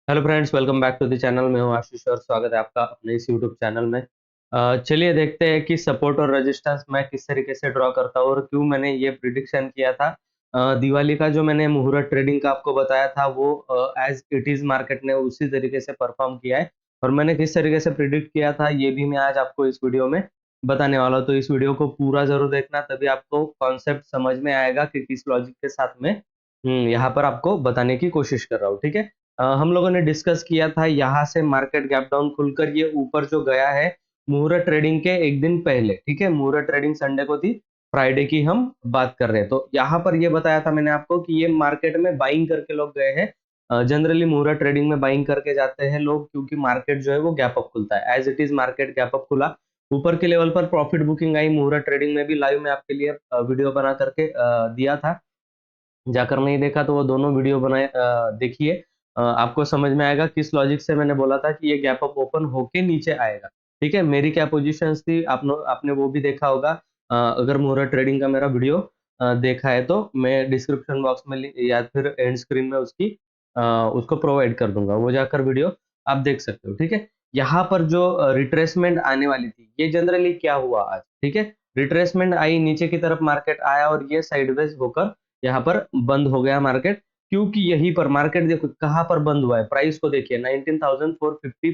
Hello friends, welcome back to the channel. मैं हूं आशीष और स्वागत है आपका अपने इस यूट्यूब चैनल में। चलिए देखते हैं कि सपोर्ट और रेजिस्टेंस मैं किस तरीके से ड्रॉ करता हूं और क्यों मैंने ये प्रिडिक्शन किया था। दिवाली का जो मैंने मुहूर्त ट्रेडिंग का आपको बताया था वो एज इट इज मार्केट ने उसी तरीके से परफॉर्म किया है और मैंने किस तरीके से प्रिडिक्ट किया था ये भी मैं आज आपको इस वीडियो में बताने वाला हूं। तो इस वीडियो को पूरा जरूर देखना, तभी आपको कॉन्सेप्ट समझ में आएगा कि किस लॉजिक के साथ में यहाँ पर आपको बताने की कोशिश कर रहा हूँ। ठीक है। हम लोगों ने डिस्कस किया था यहाँ से मार्केट गैप डाउन खुलकर ये ऊपर जो गया है मुहूर्त ट्रेडिंग के एक दिन पहले। ठीक है, मुहूर्त ट्रेडिंग संडे को थी, फ्राइडे की हम बात कर रहे हैं। तो यहाँ पर ये बताया था मैंने आपको कि ये मार्केट में बाइंग करके लोग गए हैं। जनरली मुहूर्त ट्रेडिंग में बाइंग करके जाते हैं लोग, क्योंकि मार्केट जो है वो गैप अप खुलता है। As it is market gap up खुला, ऊपर के लेवल पर प्रॉफिट बुकिंग आई। मुहूर्त ट्रेडिंग में भी लाइव में आपके लिए वीडियो बना करके दिया था। जाकर नहीं देखा तो वो दोनों वीडियो बनाए, देखिए। आपको समझ में आएगा किस लॉजिक से मैंने बोला था कि ये गैप अप ओपन होके नीचे आएगा। ठीक है, मेरी क्या पोजीशंस थी आपने वो भी देखा होगा। अगर मुहूर्त ट्रेडिंग का मेरा वीडियो देखा है तो मैं डिस्क्रिप्शन बॉक्स में या फिर एंड स्क्रीन में अ, उसको प्रोवाइड कर दूंगा, वो जाकर वीडियो आप देख सकते हो। ठीक है, यहाँ पर जो रिट्रेसमेंट आने वाली थी ये जनरली क्या हुआ आज। ठीक है, रिट्रेसमेंट आई, नीचे की तरफ मार्केट आया और ये साइडवेज होकर यहाँ पर बंद हो गया मार्केट। क्योंकि यहीं पर मार्केट देखो कहाँ पर बंद हुआ है, प्राइस को देखिए 19,450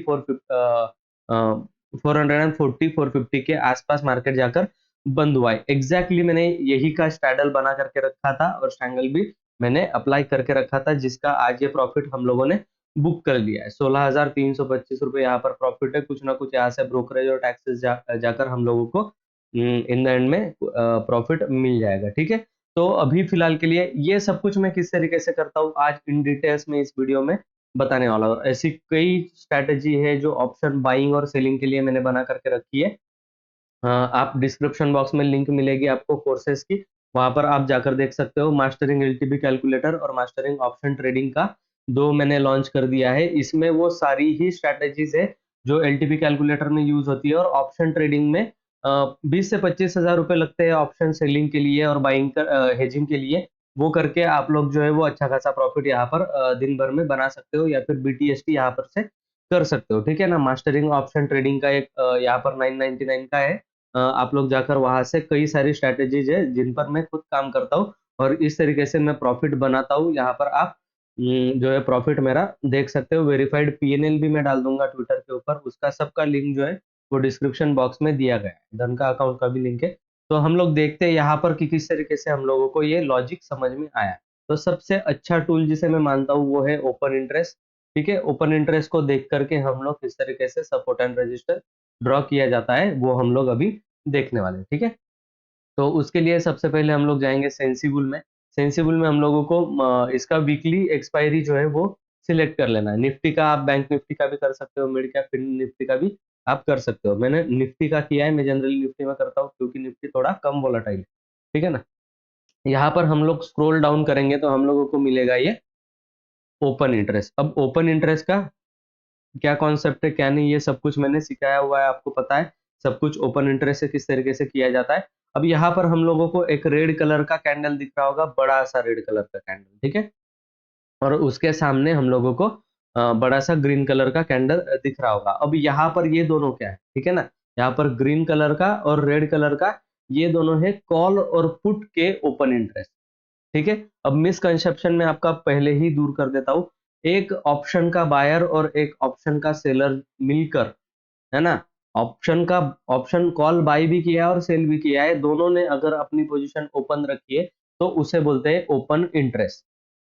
440 450 के आसपास मार्केट जाकर बंद हुआ है। एग्जैक्टली मैंने यही का स्ट्रैडल बना करके रखा था और स्ट्रैंगल भी मैंने अप्लाई करके रखा था, जिसका आज ये प्रॉफिट हम लोगों ने बुक कर लिया है। 16,325 रुपए यहाँ पर प्रॉफिट है। कुछ ना कुछ यहाँ से ब्रोकरेज और टैक्सेस जाकर हम लोगों को इन द एंड में प्रॉफिट मिल जाएगा। ठीक है, तो अभी फिलहाल के लिए ये सब कुछ मैं किस तरीके से करता हूँ आज इन डिटेल्स में इस वीडियो में बताने वाला हूँ। ऐसी कई स्ट्रैटेजी है जो ऑप्शन बाइंग और सेलिंग के लिए मैंने बना करके रखी है। आप डिस्क्रिप्शन बॉक्स में लिंक मिलेगी आपको कोर्सेज की, वहां पर आप जाकर देख सकते हो। मास्टरिंग एलटीबी कैलकुलेटर और मास्टरिंग ऑप्शन ट्रेडिंग का दो मैंने लॉन्च कर दिया है। इसमें वो सारी ही स्ट्रैटेजीज है जो एलटीबी कैलकुलेटर में यूज होती है और ऑप्शन ट्रेडिंग में 20 से 25 हजार रुपए लगते हैं ऑप्शन सेलिंग के लिए और बाइंग हेजिंग के लिए। वो करके आप लोग जो है वो अच्छा खासा प्रॉफिट यहाँ पर दिन भर में बना सकते हो या फिर बीटीएसटी यहाँ पर से कर सकते हो। ठीक है ना, मास्टरिंग ऑप्शन ट्रेडिंग का एक यहाँ पर 999 का है। आप लोग जाकर वहां से कई सारी स्ट्रैटेजीज है जिन पर मैं खुद काम करता हूँ और इस तरीके से मैं प्रॉफिट बनाता हूँ। यहाँ पर आप जो है प्रॉफिट मेरा देख सकते हो। वेरीफाइड पीएनएल भी मैं डाल दूंगा ट्विटर के ऊपर, उसका सबका लिंक जो है वो डिस्क्रिप्शन बॉक्स में दिया गया है। धन का अकाउंट का भी लिंक है। तो हम लोग देखते हैं यहाँ पर कि किस तरीके से हम लोगों को ये लॉजिक समझ में आया। तो सबसे अच्छा टूल जिसे मैं मानता हूँ वो है ओपन इंटरेस्ट। ठीक है, ओपन इंटरेस्ट को देख करके हम लोग किस तरीके से सपोर्ट एंड रेजिस्टर ड्रॉ किया जाता है वो हम लोग अभी देखने वाले हैं। ठीक है, तो उसके लिए सबसे पहले हम लोग जाएंगे सेंसिबल में। सेंसिबल में हम लोगों को इसका वीकली एक्सपायरी जो है वो सिलेक्ट कर लेना है। निफ्टी का आप बैंक निफ्टी का भी कर सकते हो, मिड कैप निफ्टी का भी आप कर सकते हो। मैंने निफ्टी का किया है, मैं जनरली निफ्टी में करता हूँ क्योंकि निफ्टी थोड़ा कम वोलाटाइल है। ठीक है ना, यहाँ पर हम लोग स्क्रॉल डाउन करेंगे तो हम लोगों को मिलेगा ये ओपन इंटरेस्ट। अब ओपन इंटरेस्ट का क्या कॉन्सेप्ट है क्या नहीं, ये सब कुछ मैंने सिखाया हुआ है, आपको पता है सब कुछ ओपन इंटरेस्ट से किस तरीके से किया जाता है। अब यहाँ पर हम लोगों को एक रेड कलर का कैंडल दिख रहा होगा, बड़ा सा रेड कलर का कैंडल। ठीक है, और उसके सामने हम लोगों को बड़ा सा ग्रीन कलर का कैंडल दिख रहा होगा। अब यहाँ पर ये दोनों क्या है, ठीक है ना, यहाँ पर ग्रीन कलर का और रेड कलर का ये दोनों है कॉल और पुट के ओपन इंटरेस्ट। ठीक है, अब मिसकंसेप्शन में आपका पहले ही दूर कर देता हूं। एक ऑप्शन का बायर और एक ऑप्शन का सेलर मिलकर, है ना, ऑप्शन का ऑप्शन कॉल बाय भी किया और सेल भी किया है, दोनों ने अगर अपनी पोजीशन ओपन रखी है तो उसे बोलते हैं ओपन इंटरेस्ट।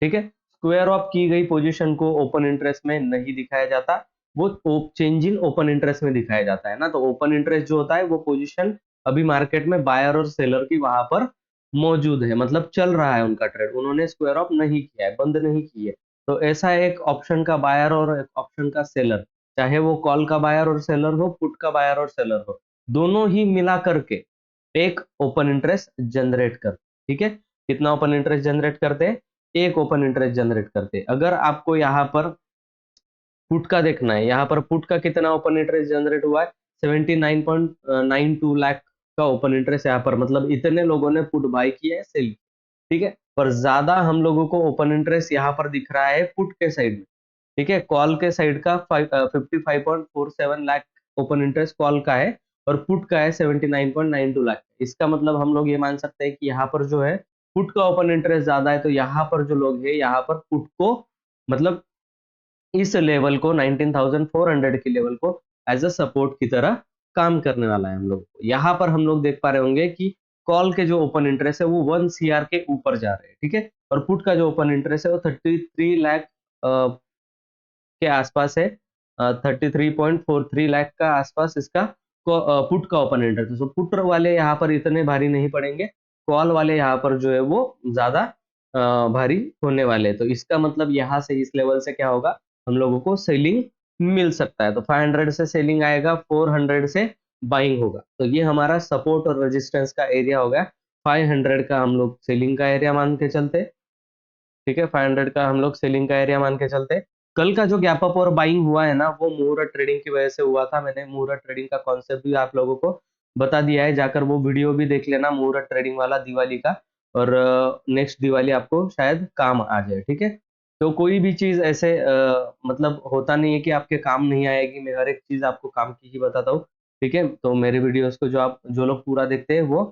ठीक है, स्क्वायर ऑफ की गई पोजीशन को ओपन इंटरेस्ट में नहीं दिखाया जाता, वो चेंज इन ओपन इंटरेस्ट में दिखाया जाता है ना। तो ओपन इंटरेस्ट जो होता है वो पोजीशन अभी मार्केट में बायर और सेलर की वहां पर मौजूद है, मतलब चल रहा है उनका ट्रेड, उन्होंने स्क्वायर ऑफ नहीं किया है, बंद नहीं की है। तो ऐसा एक ऑप्शन का बायर और एक ऑप्शन का सेलर, चाहे वो कॉल का बायर और सेलर हो, पुट का बायर और सेलर हो, दोनों ही मिला करके एक ओपन इंटरेस्ट जनरेट कर। ठीक है, कितना ओपन इंटरेस्ट जनरेट करते हैं, एक ओपन इंटरेस्ट जनरेट करते हैं। अगर आपको यहाँ पर पुट का देखना है, यहाँ पर पुट का कितना ओपन इंटरेस्ट जनरेट हुआ है, 79.92 लाख का ओपन इंटरेस्ट यहाँ पर, मतलब इतने लोगों ने पुट बाय किया है, सेल। ठीक है, पर ज्यादा हम लोगों को ओपन इंटरेस्ट यहाँ पर दिख रहा है पुट के साइड में। ठीक है, कॉल के साइड का 55.47 लाख ओपन इंटरेस्ट कॉल का है और पुट का है 79.92 लाख। इसका मतलब हम लोग ये मान सकते हैं कि यहाँ पर जो है पुट का ओपन इंटरेस्ट ज्यादा है, तो यहाँ पर जो लोग है यहाँ पर पुट को मतलब इस लेवल को 19,400 के लेवल को एज अ सपोर्ट की तरह काम करने वाला है हम लोग। यहाँ पर हम लोग देख पा रहे होंगे कि कॉल के जो ओपन इंटरेस्ट है वो 1 CR के ऊपर जा रहे हैं, ठीक है, और पुट का जो ओपन इंटरेस्ट है वो 33 लाख के आसपास है। 33.43 लाख का आसपास इसका पुट का ओपन इंटरेस्ट है। तो पुट वाले यहाँ पर इतने भारी नहीं पड़ेंगे, कॉल वाले यहाँ पर जो है वो ज्यादा भारी होने वाले हैं। तो इसका मतलब यहाँ से इस लेवल से क्या होगा, हम लोगों को सेलिंग मिल सकता है। तो 500 से सेलिंग आएगा, 400 से बाइंग होगा। तो ये हमारा सपोर्ट और रेजिस्टेंस का एरिया हो गया। 500 का हम लोग सेलिंग का एरिया मान के चलते हैं, ठीक है, 500 का हम लोग सेलिंग का एरिया मान के चलते हैं। कल का जो गैप अप और बाइंग हुआ है ना, वो मुहूर्त ट्रेडिंग की वजह से हुआ था। मैंने मुहूर्त ट्रेडिंग का कॉन्सेप्ट भी आप लोगों को बता दिया है, जाकर वो वीडियो भी देख लेना मुहूर्त ट्रेडिंग वाला दिवाली का, और नेक्स्ट दिवाली आपको शायद काम आ जाए, ठीक है। तो कोई भी चीज ऐसे मतलब होता नहीं है कि आपके काम नहीं आएगी। मैं हर एक चीज आपको काम की ही बताता हूँ, ठीक है। तो मेरे वीडियोस को जो लोग पूरा देखते हैं वो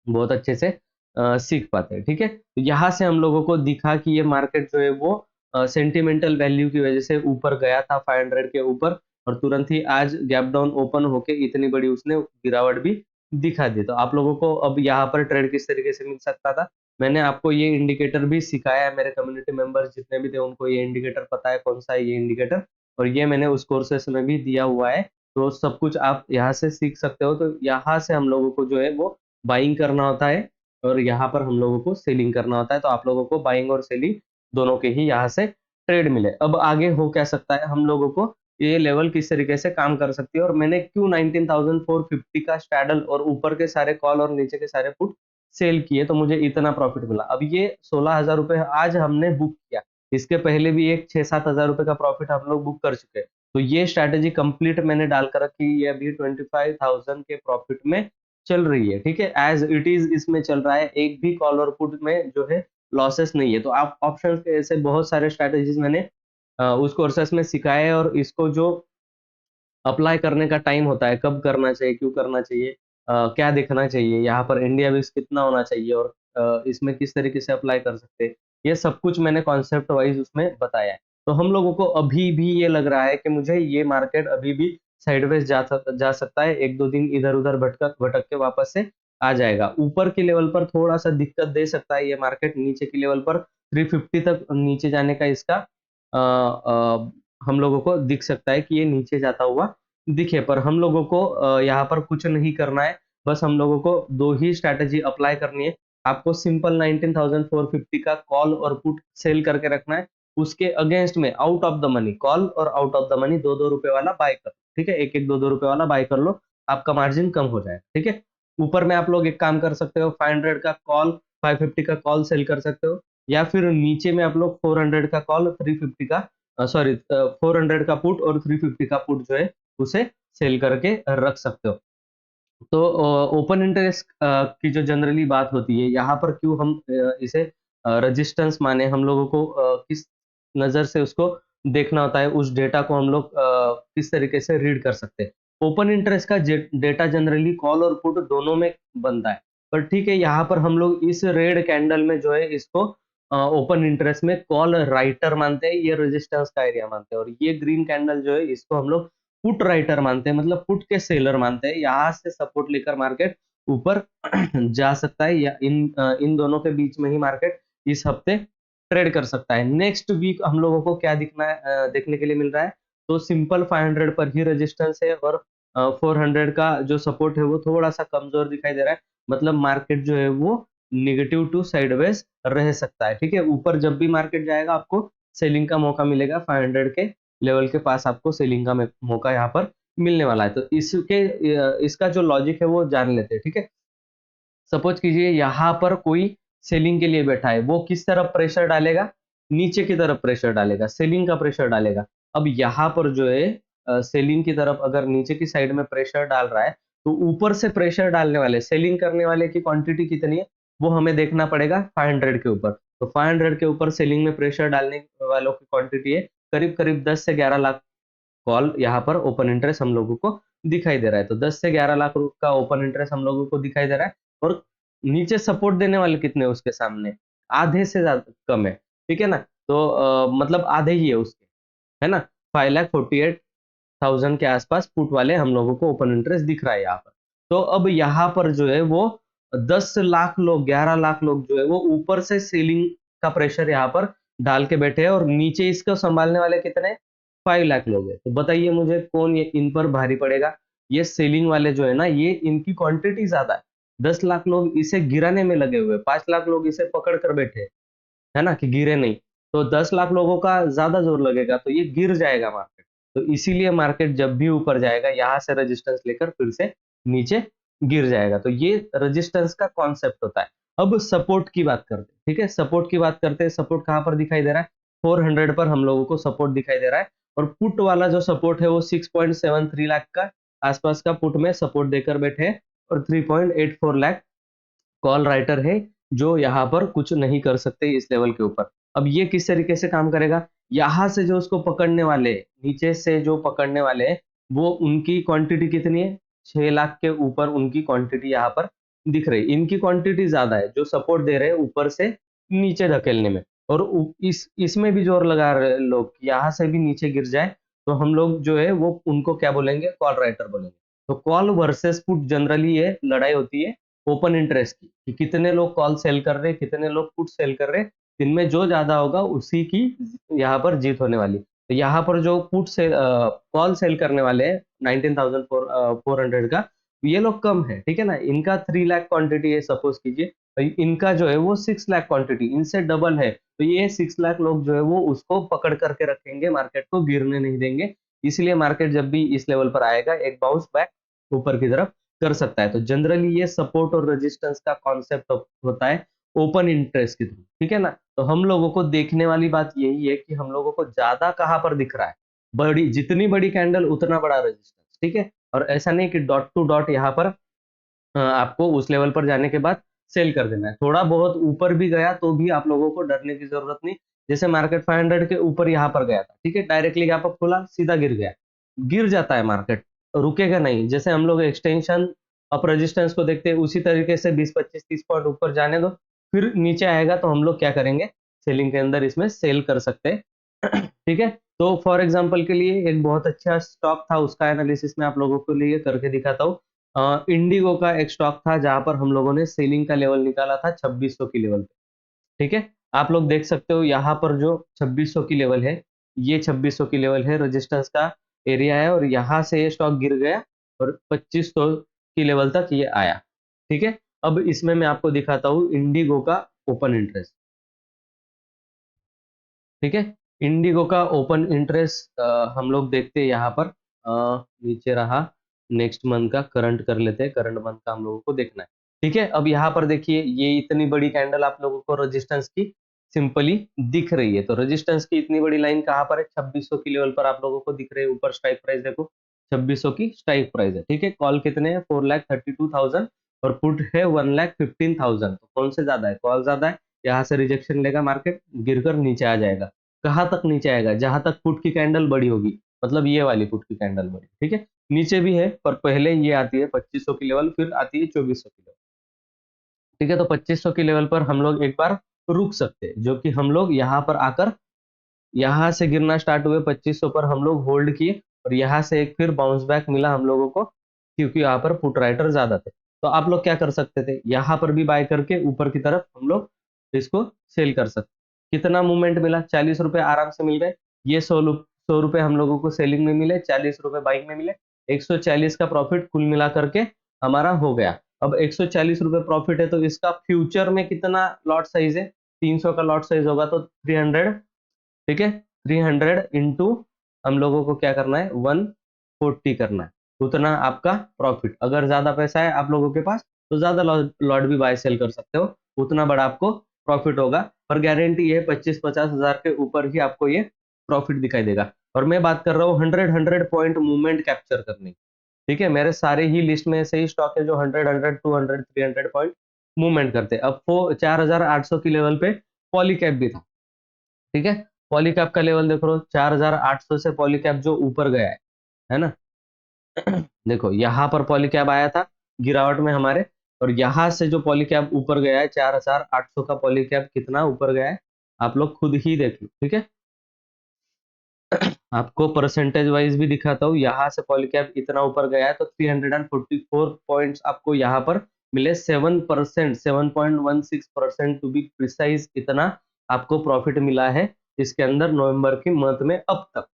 बहुत अच्छे से सीख पाते हैं, ठीक है। तो यहाँ से हम लोगों को दिखा कि ये मार्केट जो है वो सेंटिमेंटल वैल्यू की वजह से ऊपर गया था 500 के ऊपर, और तुरंत ही आज गैप डाउन ओपन होके इतनी बड़ी उसने गिरावट भी दिखा दी। तो आप लोगों को अब यहाँ पर ट्रेड किस तरीके से मिल सकता था, मैंने आपको ये इंडिकेटर भी सिखाया है। मेरे कम्युनिटी मेंबर्स जितने भी थे उनको ये इंडिकेटर पता है कौन सा है ये इंडिकेटर, और ये मैंने उस कोर्सेस में भी दिया हुआ है। तो सब कुछ आप यहाँ से सीख सकते हो। तो यहाँ से हम लोगों को जो है वो बाइंग करना होता है और यहाँ पर हम लोगों को सेलिंग करना होता है। तो आप लोगों को बाइंग और सेलिंग दोनों के ही यहाँ से ट्रेड मिले। अब आगे हो क्या सकता है, हम लोगों को ये लेवल किस तरीके से काम कर सकती है, और मैंने क्यों 19,450 का स्टैडल और ऊपर के सारे कॉल और नीचे के सारे पुट सेल किए तो मुझे इतना प्रॉफिट मिला। अब ये 16,000 रुपए आज हमने बुक किया, इसके पहले भी एक 6-7 हजार रुपए का प्रॉफिट हम लोग बुक कर चुके हैं। तो ये स्ट्रैटेजी कंप्लीट मैंने डालकर रखी, ये अभी 25,000 के प्रॉफिट में चल रही है, ठीक है, एज इट इज इसमें चल रहा है। एक भी कॉल और पुट में जो है लॉसेस नहीं है। तो आप ऑप्शन के ऐसे बहुत सारे स्ट्रैटेजीज मैंने उस कोर्सेस में सिखाए हैं, और इसको जो अप्लाई करने का टाइम होता है, कब करना चाहिए, क्यों करना चाहिए, क्या देखना चाहिए, यहाँ पर इंडिया बेस कितना होना चाहिए, और इसमें किस तरीके से अप्लाई कर सकते हैं, ये सब कुछ मैंने कॉन्सेप्ट वाइज उसमें बताया है। तो हम लोगों को अभी भी ये लग रहा है कि मुझे ये मार्केट अभी भी साइडवेज जा सकता है, 1-2 दिन इधर उधर भटक भटक के वापस से आ जाएगा। ऊपर के लेवल पर थोड़ा सा दिक्कत दे सकता है ये मार्केट, नीचे के लेवल पर 350 तक नीचे जाने का इसका हम लोगों को दिख सकता है कि ये नीचे जाता हुआ दिखे। पर हम लोगों को यहाँ पर कुछ नहीं करना है, बस हम लोगों को दो ही स्ट्रैटेजी अप्लाई करनी है। आपको सिंपल 19,450 का कॉल और पुट सेल करके रखना है, उसके अगेंस्ट में out of the money call और आउट ऑफ द मनी 2-2 रुपए वाला बाय कर, ठीक है, 1-1 2-2 रुपए वाला बाय कर लो, आपका मार्जिन कम हो जाए, ठीक है। ऊपर में आप लोग एक काम कर सकते हो, 500 का कॉल 550 का कॉल सेल कर सकते हो, या फिर नीचे में आप लोग 400 का कॉल 350 का सॉरी 400 का पुट और 350 का पुट जो है उसे सेल करके रख सकते हो। तो ओपन इंटरेस्ट की जो जनरली बात होती है, यहाँ पर क्यों हम इसे रेजिस्टेंस माने, हम लोगों को किस नजर से उसको देखना होता है, उस डेटा को हम लोग किस तरीके से रीड कर सकते हैं। ओपन इंटरेस्ट का डेटा जनरली कॉल और पुट दोनों में बनता है, पर ठीक है, यहाँ पर हम लोग इस रेड कैंडल में जो है इसको ओपन इंटरेस्ट में कॉल राइटर मानते हैं, ये रेजिस्टेंस का एरिया मानते हैं, और ये ग्रीन कैंडल जो है इसको हम लोग पुट राइटर मानते हैं, मतलब पुट के सेलर मानते हैं। यहाँ से सपोर्ट लेकर मार्केट ऊपर जा सकता है, या इन दोनों के बीच में ही मार्केट इस हफ्ते ट्रेड कर सकता है। नेक्स्ट वीक हम लोगों को क्या दिखना है, देखने के लिए मिल रहा है, तो सिंपल 500 पर ही रेजिस्टेंस है, और 400 का जो सपोर्ट है वो थोड़ा सा कमजोर दिखाई दे रहा है। मतलब मार्केट जो है वो निगेटिव टू साइडवेज रह सकता है, ठीक है। ऊपर जब भी मार्केट जाएगा आपको सेलिंग का मौका मिलेगा, 500 के लेवल के पास आपको सेलिंग का मौका यहाँ पर मिलने वाला है। तो इसका जो लॉजिक है वो जान लेते हैं, ठीक है। सपोज कीजिए यहाँ पर कोई सेलिंग के लिए बैठा है, वो किस तरफ प्रेशर डालेगा, नीचे की तरफ प्रेशर डालेगा, सेलिंग का प्रेशर डालेगा। अब यहाँ पर जो है सेलिंग की तरफ अगर नीचे की साइड में प्रेशर डाल रहा है, तो ऊपर से प्रेशर डालने वाले सेलिंग करने वाले की क्वांटिटी कितनी है वो हमें देखना पड़ेगा 500 के ऊपर। तो 500 के ऊपर सेलिंग में प्रेशर डालने वालों की क्वांटिटी है करीब करीब 10 से 11 लाख कॉल यहाँ पर ओपन इंटरेस्ट हम लोगों को दिखाई दे रहा है। तो 10 से 11 लाख का ओपन इंटरेस्ट हम लोगों को दिखाई दे रहा है, और नीचे सपोर्ट देने वाले कितने हैं उसके सामने? आधे से ज्यादा कम है, ठीक है ना? तो मतलब आधे ही है उसके, है ना? 5,48,000 के आसपास पुट वाले हम लोगों को ओपन इंटरेस्ट दिख रहा है यहाँ पर। तो अब यहाँ पर जो है वो 10 लाख लोग, 11 लाख लोग जो है वो ऊपर से सेलिंग का प्रेशर यहाँ पर डाल के बैठे हैं, और नीचे इसको संभालने वाले कितने? 5 लाख लोग हैं। तो बताइए मुझे कौन ये इन पर भारी पड़ेगा? ये सेलिंग वाले जो है ना, ये इनकी क्वांटिटी ज्यादा है। 10 लाख लोग इसे गिराने में लगे हुए हैं, 5 लाख लोग इसे पकड़ कर बैठे हैं, है ना, कि गिरे नहीं। तो 10 लाख लोगों का ज्यादा जोर लगेगा तो ये गिर जाएगा मार्केट। तो इसीलिए मार्केट जब भी ऊपर जाएगा, यहाँ से रेजिस्टेंस लेकर फिर से नीचे गिर जाएगा। तो ये रेजिस्टेंस का कॉन्सेप्ट होता है। अब सपोर्ट की बात करते हैं, ठीक है? सपोर्ट की बात करते हैं। सपोर्ट कहाँ पर दिखाई दे रहा है? 400 पर हम लोगों को सपोर्ट दिखाई दे रहा है, और पुट वाला जो सपोर्ट है वो 6.73 लाख का आसपास का पुट में सपोर्ट देकर बैठे हैं, और 3.84 लाख कॉल राइटर है जो यहाँ पर कुछ नहीं कर सकते इस लेवल के ऊपर। अब ये किस तरीके से काम करेगा? यहाँ से जो उसको पकड़ने वाले, नीचे से जो पकड़ने वाले हैं, वो उनकी क्वांटिटी कितनी है? 6 लाख के ऊपर उनकी क्वांटिटी यहाँ पर दिख रही है। इनकी क्वांटिटी ज्यादा है, जो सपोर्ट दे रहे हैं ऊपर से नीचे धकेलने में, और इस इसमें भी जोर लगा रहे हैं लोग, यहाँ से भी नीचे गिर जाए तो हम लोग जो है वो उनको क्या बोलेंगे? कॉल राइटर बोलेंगे। तो कॉल वर्सेस पुट जनरली ये लड़ाई होती है ओपन इंटरेस्ट की, कि कितने लोग कॉल सेल कर रहे हैं, कितने लोग पुट सेल कर रहे हैं। इनमें जो ज्यादा होगा उसी की यहाँ पर जीत होने वाली। तो यहाँ पर जो पुट से कॉल सेल करने वाले हैं 19,400 का, ये लोग कम है, ठीक है ना? इनका 3 लाख क्वांटिटी है सपोज कीजिए, तो इनका जो है वो 6 लाख क्वांटिटी, इनसे डबल है। तो ये 6 लाख लोग जो है वो उसको पकड़ करके रखेंगे, मार्केट को गिरने नहीं देंगे। इसलिए मार्केट जब भी इस लेवल पर आएगा, एक बाउंस बैक ऊपर की तरफ कर सकता है। तो जनरली ये सपोर्ट और रेजिस्टेंस का कॉन्सेप्ट होता है ओपन इंटरेस्ट के थ्रू, ठीक है ना? तो हम लोगों को देखने वाली बात यही है कि हम लोगों को ज्यादा कहाँ पर दिख रहा है। बड़ी, जितनी बड़ी कैंडल उतना बड़ा रेजिस्टेंस, ठीक है? और ऐसा नहीं कि डॉट टू डॉट यहाँ पर आपको उस लेवल पर जाने के बाद सेल कर देना है। थोड़ा बहुत ऊपर भी गया तो भी आप लोगों को डरने की जरूरत नहीं। जैसे मार्केट 500 के ऊपर यहाँ पर गया था, ठीक है, डायरेक्टली यहाँ पर खुला, सीधा गिर गया। गिर जाता है मार्केट, रुकेगा नहीं। जैसे हम लोग एक्सटेंशन ऑफ रेजिस्टेंस को देखते हैं, उसी तरीके से 20 25 30 पॉइंट ऊपर जाने दो, फिर नीचे आएगा तो हम लोग क्या करेंगे? सेलिंग के अंदर इसमें सेल कर सकते हैं। ठीक है? तो फॉर एग्जांपल के लिए एक बहुत अच्छा स्टॉक था, उसका एनालिसिस मैं आप लोगों के लिए करके दिखाता हूँ। इंडिगो का एक स्टॉक था जहां पर हम लोगों ने सेलिंग का लेवल निकाला था 2600 की लेवल पे, ठीक है? आप लोग देख सकते हो यहाँ पर जो 2600 की लेवल है, ये 2600 की लेवल है, रेजिस्टेंस का एरिया है, और यहाँ से ये स्टॉक गिर गया और 2500 की लेवल तक ये आया, ठीक है? अब इसमें मैं आपको दिखाता हूँ इंडिगो का ओपन इंटरेस्ट, ठीक है? इंडिगो का ओपन इंटरेस्ट हम लोग देखते हैं यहाँ पर, नीचे रहा, नेक्स्ट मंथ का करंट कर लेते हैं, करंट मंथ का हम लोगों को देखना है, ठीक है? अब यहाँ पर देखिए, ये इतनी बड़ी कैंडल आप लोगों को रेजिस्टेंस की सिंपली दिख रही है। तो रेजिस्टेंस की इतनी बड़ी लाइन कहाँ पर है? 2600 की लेवल पर आप लोगों को दिख रही है। ऊपर स्ट्राइक प्राइस देखो, 2600 की स्ट्राइक प्राइस है, ठीक है? कॉल कितने हैं? 4,32,000, और पुट है 1,15,000। तो कौन से ज्यादा है? कॉल ज्यादा है। यहाँ से रिजेक्शन लेगा मार्केट, गिरकर नीचे आ जाएगा। कहाँ तक नीचे आएगा? जहां तक पुट की कैंडल बड़ी होगी, मतलब ये वाली पुट की कैंडल बड़ी, ठीक है? नीचे भी है, पर पहले ये आती है 2500 की लेवल, फिर आती है 2400 की लेवल, ठीक है? तो 2500 की लेवल पर हम लोग एक बार रुक सकते हैं, जो कि हम लोग यहाँ पर आकर, यहाँ से गिरना स्टार्ट हुए 2500 पर हम लोग होल्ड किए, और यहाँ से एक फिर बाउंस बैक मिला हम लोगों को, क्योंकि यहाँ पर पुट राइटर ज्यादा थे। तो आप लोग क्या कर सकते थे? यहाँ पर भी बाय करके ऊपर की तरफ हम लोग इसको सेल कर सकते। कितना मूवमेंट मिला? 40 रुपए आराम से मिल गए। ये 100 रुपए हम लोगों को सेलिंग में मिले, 40 रुपए बाइंग में मिले। 140 का प्रॉफिट कुल मिला करके हमारा हो गया। अब 140 रुपए प्रॉफिट है, तो इसका फ्यूचर में कितना लॉट साइज है? 300 का लॉट साइज होगा तो 300, ठीक है? 300 इंटू हम लोगों को क्या करना है? 140 करना है। उतना आपका प्रॉफिट। अगर ज्यादा पैसा है आप लोगों के पास तो ज्यादा लॉट भी बाय सेल कर सकते हो, उतना बड़ा आपको प्रॉफिट होगा। पर गारंटी है 25-50 हजार के ऊपर ही आपको ये प्रॉफिट दिखाई देगा। और मैं बात कर रहा हूँ 100 पॉइंट मूवमेंट कैप्चर करने की, ठीक है? मेरे सारे ही लिस्ट में से ही स्टॉक है जो 100 200 300 पॉइंट मूवमेंट करते हैं। अब वो 4800 की लेवल पे पॉलीकैप भी था, ठीक है? पॉलीकैप का लेवल देख लो 4800 से पॉलीकैप जो ऊपर गया है ना। देखो यहाँ पर पॉलीकैप आया था गिरावट में हमारे, और यहाँ से जो पॉलीकैप ऊपर गया है 4800 का पॉलीकैप कितना ऊपर गया है आप लोग खुद ही देख लो, ठीक है। आपको परसेंटेज वाइज भी दिखाता हूँ, यहाँ से पॉलीकैप इतना ऊपर गया है तो 344 पॉइंट्स आपको यहाँ पर मिले, 7%, 7.16% टू बी प्रिसाइज, इतना आपको प्रॉफिट मिला है इसके अंदर नवंबर के मंथ में अब तक,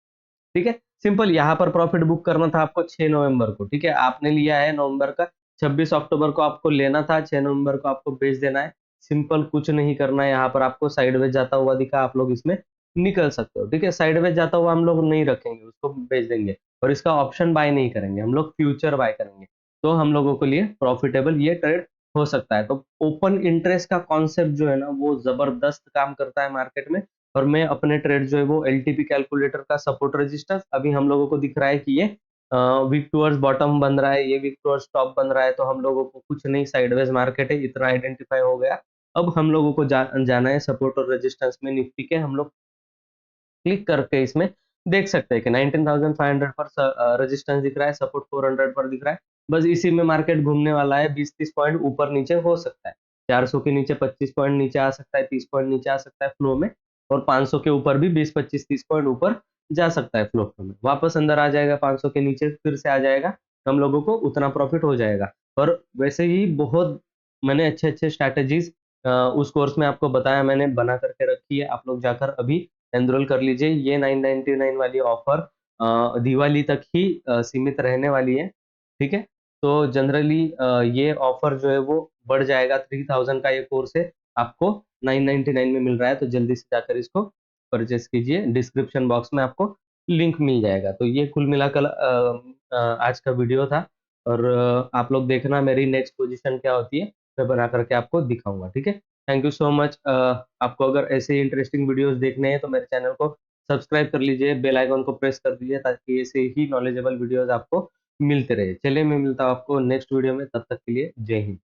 ठीक है। सिंपल, यहाँ पर प्रॉफिट बुक करना था आपको 6 नवंबर को, ठीक है। आपने लिया है नवंबर का, 26 अक्टूबर को आपको लेना था, 6 नवंबर को आपको बेच देना है। सिंपल, कुछ नहीं करना है। यहाँ पर आपको साइडवेज जाता हुआ दिखा, आप लोग इसमें निकल सकते हो, ठीक है। साइडवेज जाता हुआ हम लोग नहीं रखेंगे, उसको बेच देंगे, और इसका ऑप्शन बाय नहीं करेंगे, हम लोग फ्यूचर बाय करेंगे, तो हम लोगों के लिए प्रॉफिटेबल ये ट्रेड हो सकता है। तो ओपन इंटरेस्ट का कॉन्सेप्ट जो है ना वो जबरदस्त काम करता है मार्केट में। और मैं अपने ट्रेड जो है वो एलटीपी कैलकुलेटर का सपोर्ट रेजिस्टेंस, अभी हम लोगों को दिख रहा है कि ये वीक टूवर्ड्स बॉटम बन रहा है, ये वीक टूवर्ड्स टॉप बन रहा है, तो हम लोगों को कुछ नहीं, साइडवेज मार्केट है, इतना आइडेंटिफाई हो गया। अब हम लोगों को जाना है सपोर्ट और रेजिस्टेंस में, निफ्टी के हम लोग क्लिक करके इसमें देख सकते हैं कि 19,500 पर रेजिस्टेंस दिख रहा है, सपोर्ट 400 पर दिख रहा है। बस इसी में मार्केट घूमने वाला है, 20-30 पॉइंट ऊपर नीचे हो सकता है, 400 के नीचे 25 पॉइंट नीचे आ सकता है, 30 पॉइंट नीचे आ सकता है फ्लो में, और 500 के ऊपर भी 20-25-30 पॉइंट ऊपर जा सकता है फ्लो में, वापस अंदर आ जाएगा 500 के नीचे फिर से आ जाएगा, हम लोगों को उतना प्रॉफिट हो जाएगा। और वैसे ही बहुत मैंने अच्छे अच्छे स्ट्रैटेजीज उस कोर्स में आपको बताया, मैंने बना करके रखी है, आप लोग जाकर अभी एनरोल कर लीजिए। ये 999 वाली ऑफर दिवाली तक ही सीमित रहने वाली है, ठीक है। तो जनरली ये ऑफर जो है वो बढ़ जाएगा, 3000 का ये कोर्स है, आपको 999 में मिल रहा है, तो जल्दी से जाकर इसको परचेस कीजिए, डिस्क्रिप्शन बॉक्स में आपको लिंक मिल जाएगा। तो ये कुल मिलाकर आज का वीडियो था, और आप लोग देखना मेरी नेक्स्ट पोजीशन क्या होती है, मैं बना करके आपको दिखाऊंगा, ठीक है। Thank you so much. आपको अगर ऐसे इंटरेस्टिंग वीडियोस देखने हैं तो मेरे चैनल को सब्सक्राइब कर लीजिए, बेल आइकन को प्रेस कर दीजिए, ताकि ऐसे ही नॉलेजेबल वीडियोस आपको मिलते रहे। चलिए, मैं मिलता हूँ आपको नेक्स्ट वीडियो में, तब तक के लिए जय हिंद।